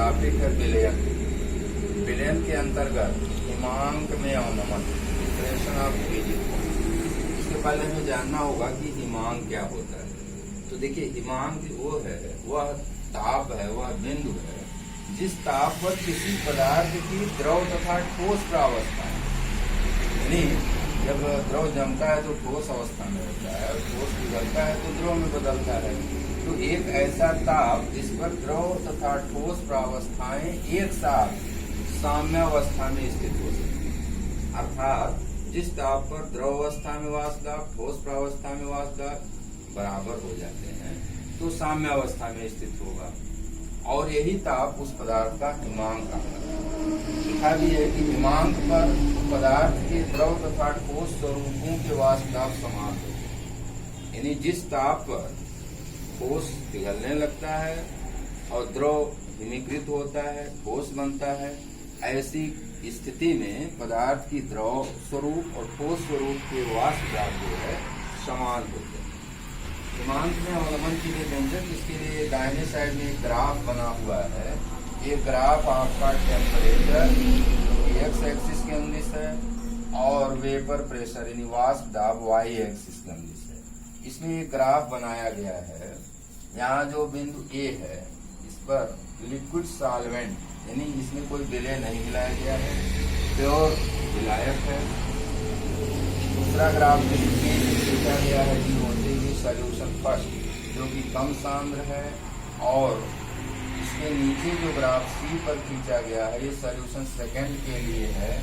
Topic है विलयन। विलयन के अंतर्गत हिमांक में अवनमन, डिप्रेशन ऑफ फ्रीजिंग पॉइंट। इसके पहले हमें जानना होगा कि हिमांक क्या होता है। तो देखिए, हिमांक वो है, वह ताप है, वह बिंदु है जिस ताप पर किसी पदार्थ की द्रव तथा ठोस प्रावस्था है, यानी जब द्रव जमता है तो ठोस अवस्था में होता है और ठोस पिघलता है तो द्रव में बदलता है। तो एक ऐसा ताप जिस पर द्रव तथा ठोस प्रावस्थाएं एक साथ साम्यावस्था में स्थित हो सकती है, अर्थात जिस ताप पर द्रव अवस्था में वाष्प दाब, ठोस प्रावस्था में वाष्प दाब बराबर हो जाते हैं तो साम्यावस्था में स्थित होगा, और यही ताप उस पदार्थ का हिमांक है। लिखा भी है कि हिमांक पर पदार्थ के द्रव तथा ठोस स्वरूपों के वाष्प दाब समान होते हैं, यानी जिस ताप पर ठोस पिघलने लगता है और द्रव हिमीकृत होता है, ठोस बनता है, ऐसी स्थिति में पदार्थ की द्रव स्वरूप और ठोस स्वरूप के वाष्प दाब जो है समान होते हैं। हिमांक में अवनमन के लिए व्यंजक, इसके लिए दाहिने साइड में एक ग्राफ बना हुआ है। ये ग्राफ आपका टेम्परेचर एक्स एक्सिस के अनुदिश है और वेपर प्रेशर यानी वाष्प दाब वाई एक्सिस के अनुदिश है। इसमें एक ग्राफ बनाया गया है। यहाँ जो बिंदु ए है इस पर लिक्विड सॉल्वेंट यानी इसमें कोई विलय नहीं मिलाया गया है, प्योर विलायक है। दूसरा ग्राफ बिंदु बी लिखा गया है कि होते हुए सॉल्यूशन फर्स्ट जो कि कम सांद्र है, और इसके नीचे जो ग्राफ सी पर खींचा गया है ये सॉल्यूशन सेकंड के लिए है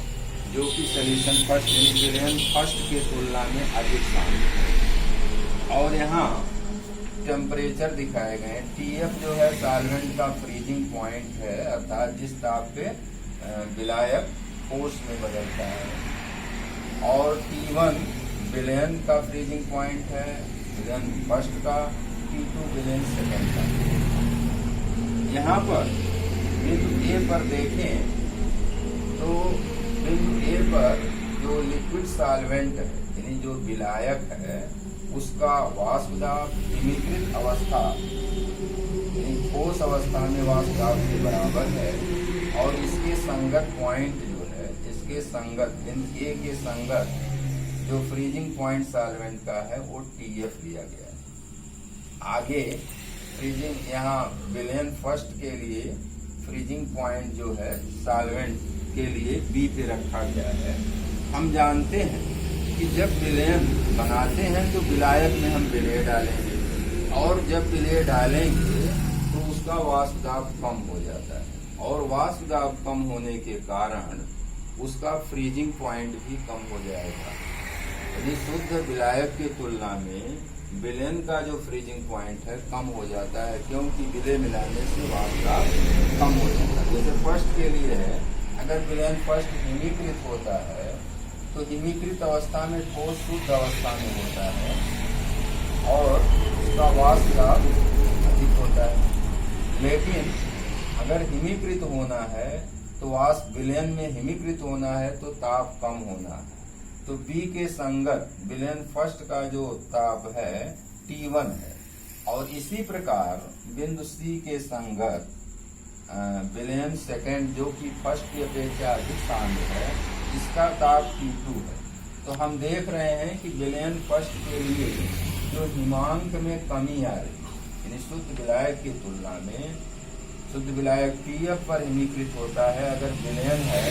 जो कि सॉल्यूशन फर्स्ट यानी विलयन फर्स्ट के तुलना में अधिक सांद्र है। और यहाँ टेम्परेचर दिखाए गए हैं। टीएफ जो है सॉल्वेंट का फ्रीजिंग पॉइंट है, अर्थात जिस ताप पे विलायक ठोस में बदलता है, और T1 विलयन का फ्रीजिंग पॉइंट है, विलयन फर्स्ट का, T2 विलयन सेकंड का। यहाँ पर बिंदु ए पर देखें तो बिंदु ए पर जो लिक्विड सॉल्वेंट है यानी जो विलायक है उसका वाष्प दाब हिमीकृत अवस्था यानी ठोस अवस्था में वाष्प दाब के बराबर है, और इसके संगत पॉइंट जो है, इसके संगत बिंदु ए के संगत जो फ्रीजिंग पॉइंट सॉल्वेंट का है वो टीएफ लिया गया है। आगे फ्रीजिंग यहाँ विलयन फर्स्ट के लिए फ्रीजिंग पॉइंट जो है सॉल्वेंट के लिए बी पे रखा गया है। हम जानते हैं कि जब विलयन बनाते हैं तो विलायक में हम विलय डालेंगे, और जब विलय डालेंगे तो उसका वाष्प दाब कम हो जाता है, और वाष्प दाब कम होने के कारण उसका फ्रीजिंग पॉइंट भी कम हो जाएगा। यदि शुद्ध विलायक की तुलना में विलयन का जो फ्रीजिंग पॉइंट है कम हो जाता है, क्योंकि विलय मिलाने से वाष्प दाब कम हो जाता है। जैसे फर्स्ट के लिए है, अगर विलयन फर्स्ट हिमीकृत होता है तो हिमीकृत अवस्था में ठोस शुद्ध अवस्था में होता है और उसका वाष्प दाब अधिक होता है। लेकिन अगर हिमीकृत होना है तो वाष्प विलयन में हिमीकृत होना है तो ताप कम होना है। तो बी के संगत विलयन फर्स्ट का जो ताप है T1 है, और इसी प्रकार बिंदु सी के संगत विलयन सेकंड जो कि फर्स्ट की अपेक्षा अधिक सांद्र है, इसका ताप T2 है। तो हम देख रहे हैं कि विलयन फर्स्ट के लिए जो हिमांक में कमी आ रही है, यानी शुद्ध विलायक की तुलना में शुद्ध विलायक टीएफ पर हिमीकृत होता है, अगर विलयन है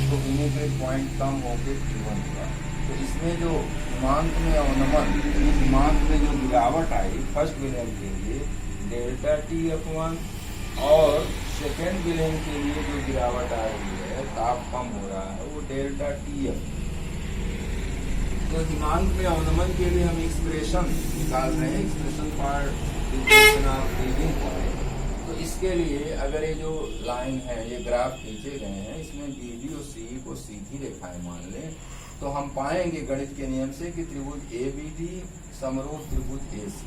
तो हिमीकृत पॉइंट कम होकर T1 हुआ। तो इसमें जो हिमांक में अवनमन यानी हिमांक में जो गिरावट आई फर्स्ट विलयन के लिए डेल्टा TF1, और सेकेंड विलयन के लिए जो गिरावट आ रही है, ताप कम हो रहा है, वो डेल्टा TF। तो हिमांक में अवनमन के लिए हम एक्सप्रेशन निकाल रहे हैं, expression for differentiation of freezing point. तो इसके लिए अगर ये जो लाइन है, ये ग्राफ खींचे गए हैं, इसमें BD और CE को सीधी रेखाएं मान लें तो हम पाएंगे गणित के नियम से कि त्रिभुज ABD समरूप त्रिभुज AC।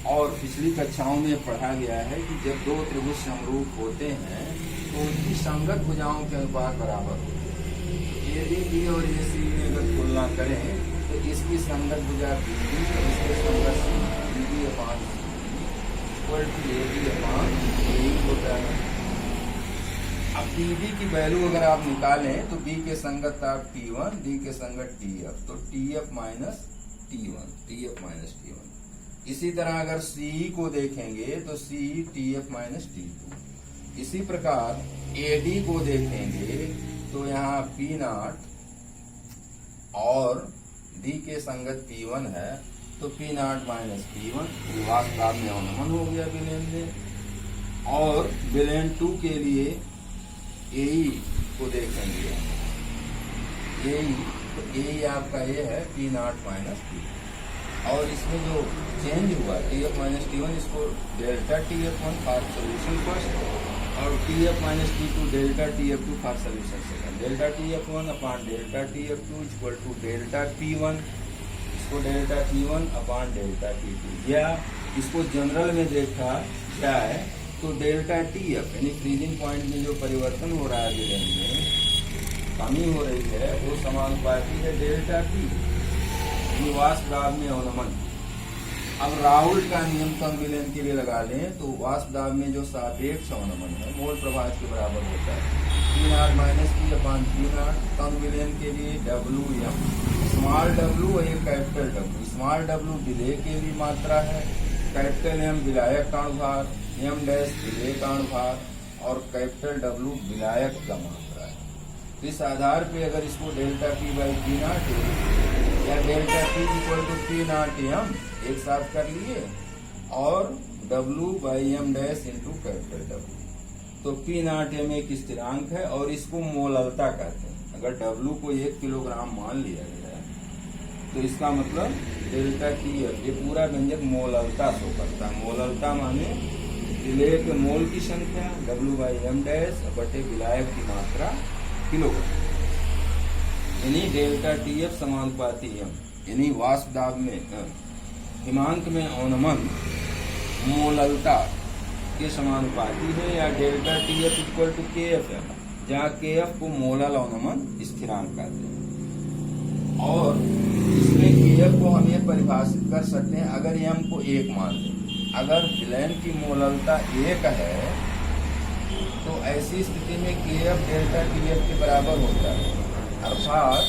और पिछली कक्षाओं में पढ़ा गया है कि जब दो त्रिभुज समरूप होते हैं तो उनकी संगत भुजाओं के अनुपात बराबर होते हैं। ABD और AC में अगर तुलना करें तो इसकी संगत भुजा BD और इसके संगत BD/AC इक्वल टू AB/AE होता है। टीबी की वैल्यू अगर आप निकालें तो बी के संगत आप T1, डी के संगत TF, तो TF माइनस T1। इसी तरह अगर CE को देखेंगे तो CE TF माइनस T2। इसी प्रकार AD को देखेंगे तो यहाँ P0 और D के संगत P1 है तो P0 माइनस P1 वास्तव में अवनमन हो गया विलेन में। और विलेन 2 के लिए AE को देखेंगे, AE तो AE आपका ये है P0 माइनस P, और इसमें जो चेंज हुआ TF माइनस T1, इसको delta TF1 for solution first और TF minus T2 delta TF2 for solution second. Delta TF1 upon delta TF2 equal to delta P1, इसको delta P1 upon delta P2, या इसको general में देखा जाए तो delta TF यानी फ्रीजिंग पॉइंट में जो परिवर्तन हो रहा है विलेन में, कमी हो रही है, वो समानुपाती है डेल्टा T वाष्प दाब में अवनमन। अब राहुल का नियम कण विलेन के लिए लगा लें तो वाष्प दाब में जो सापेक्ष अवनमन है मोल प्रभाव के बराबर होता है P0 minus P upon P0 कण विलेन के लिए WM, स्मॉल w और ये कैपिटल W। स्मॉल w विलेय के लिए मात्रा है, कैपिटल M विलायक का अनुभार, M डैश विलेय का अनुभार और कैपिटल W विलायक का मात्रा है। तो इस आधार पे अगर इसको डेल्टा P बाई P0 या delta T equal to P0M एक साथ कर लिए और W by M dash into capital W, तो P0M एक स्थिरांक है और इसको मोललता कहते हैं। अगर W को 1 किलोग्राम मान लिया गया तो इसका मतलब डेल्टा TF ये पूरा व्यंजक मोललता शो करता है। मोललता माने विलेय के मोल की संख्या W बाई M डैश बटे विलायक की मात्रा किलोग्राम, यानी डेल्टा TF समानुपाती M, यानी वाष्प दाब में हिमांक में अवनमन मोललता के समानुपाती है, या delta TF equal to KF है, जहाँ KF को मोलल अवनमन स्थिरांक कहते हैं। और इसमें KF को हम ये परिभाषित कर सकते हैं अगर M को 1 मान लें। अगर विलेन की मोललता 1 है तो ऐसी स्थिति में KF डेल्टा TF के बराबर होता है, अर्थात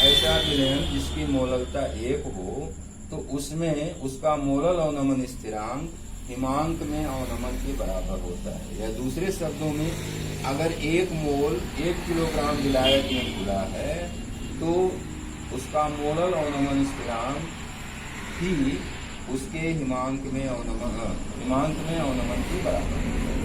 ऐसा विलेन जिसकी मोललता 1 हो तो उसमें उसका मोलल अवनमन स्थिरांक हिमांक में अवनमन के बराबर होता है। या दूसरे शब्दों में अगर 1 मोल 1 किलोग्राम विलायक में घुला है तो उसका मोलल अवनमन स्थिरांक ही उसके हिमांक में अवनमन के बराबर होता है।